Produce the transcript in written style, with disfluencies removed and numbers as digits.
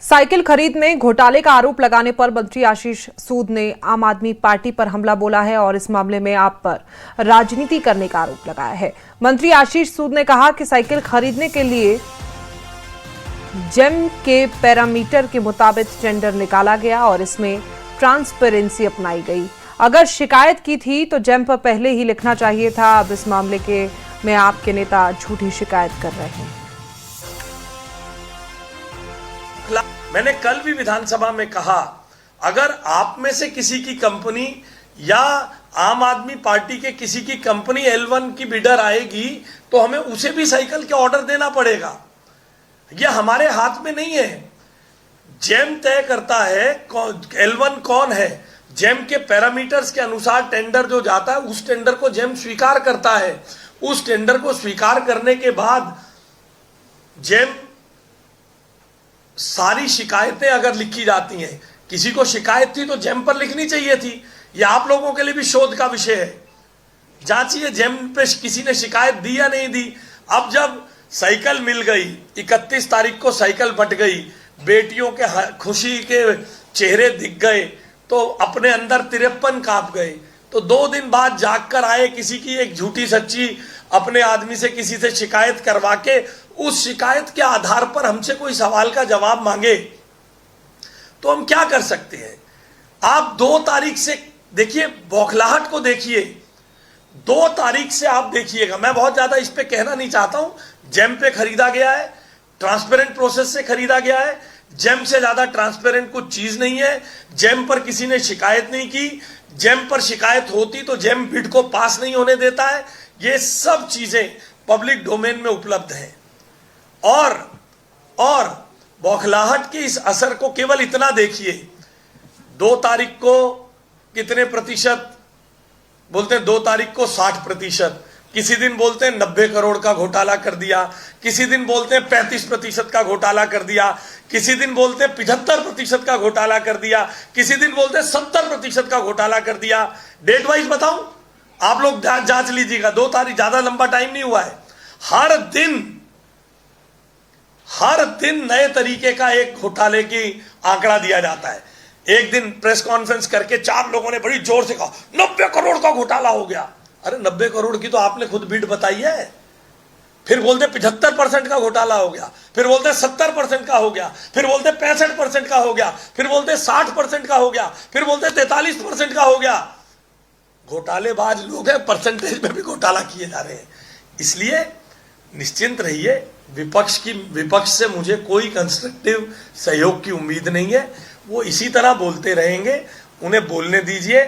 Cycle खरीद में घोटाले का आरोप लगाने पर मंत्री आशीष सूद ने आम आदमी पार्टी पर हमला बोला है और इस मामले में आप पर राजनीति करने का आरोप लगाया है। मंत्री आशीष सूद ने कहा कि साइकिल खरीदने के लिए जेम के पैरामीटर के मुताबिक टेंडर निकाला गया और इसमें ट्रांसपेरेंसी अपनाई गई। अगर शिकायत की थी तो जेम पर पहले ही लिखना चाहिए था। अब इस मामले में आपके नेता झूठी शिकायत कर रहे हैं। मैंने कल भी विधानसभा में कहा, अगर आप में से किसी की कंपनी या आम आदमी पार्टी के किसी की कंपनी L1 की बिडर आएगी तो हमें उसे भी साइकिल के ऑर्डर देना पड़ेगा। यह हमारे हाथ में नहीं है। जेम तय करता है L1 कौन है। जेम के पैरामीटर्स के अनुसार टेंडर जो जाता है उस टेंडर को जेम स्वीकार करता है। उस टेंडर को स्वीकार करने के बाद जेम सारी शिकायतें अगर लिखी जाती हैं, किसी को शिकायत थी तो जेम पर लिखनी चाहिए थी। यह आप लोगों के लिए भी शोध का विषय है। जांचिए जेम पे किसी ने शिकायत दी या नहीं दी। अब जब साइकिल मिल गई, 31 तारीख को साइकिल बंट गई, बेटियों के खुशी के चेहरे दिख गए तो अपने अंदर तिरपन कांप गए। तो 2 दिन बाद जाग कर आए, किसी की एक झूठी सच्ची अपने आदमी से किसी से शिकायत करवा के उस शिकायत के आधार पर हमसे कोई सवाल का जवाब मांगे तो हम क्या कर सकते हैं। आप 2 तारीख से देखिए, बौखलाहट को देखिए। 2 तारीख से आप देखिएगा। मैं बहुत ज्यादा इस पे कहना नहीं चाहता हूं। जेम पे खरीदा गया है, ट्रांसपेरेंट प्रोसेस से खरीदा गया है। जेम से ज्यादा ट्रांसपेरेंट कुछ चीज नहीं है। जेम पर किसी ने शिकायत नहीं की। जेम पर शिकायत होती तो जेम बिड को पास नहीं होने देता है। ये सब चीजें पब्लिक डोमेन में उपलब्ध हैं। और बौखलाहट के इस असर को केवल इतना देखिए, 2 तारीख को कितने प्रतिशत बोलते हैं, 2 तारीख को 60%, किसी दिन बोलते हैं 90 करोड़ का घोटाला कर दिया, किसी दिन बोलते हैं 35% का घोटाला कर दिया, किसी दिन बोलते हैं 75% का घोटाला कर दिया, किसी दिन बोलते हैं 70% का घोटाला कर दिया। डेट वाइज बताऊं, आप लोग जांच लीजिएगा। 2 तारीख ज्यादा लंबा टाइम नहीं हुआ है। हर दिन नए तरीके का एक घोटाले की आंकड़ा दिया जाता है। एक दिन प्रेस कॉन्फ्रेंस करके 4 लोगों ने बड़ी जोर से कहा 90 करोड़ का घोटाला हो गया। अरे 90 करोड़ की तो आपने खुद बिड बताई है। फिर बोलते 75% का घोटाला हो गया, फिर बोलते 70% का हो गया, फिर बोलते 65% का हो गया, फिर बोलते 60% का हो गया, फिर बोलते 43% का हो गया। घोटालेबाज लोग हैं, परसेंटेज में भी घोटाला किए जा रहे हैं। इसलिए निश्चिंत रहिए, विपक्ष से मुझे कोई कंस्ट्रक्टिव सहयोग की उम्मीद नहीं है। वो इसी तरह बोलते रहेंगे, उन्हें बोलने दीजिए।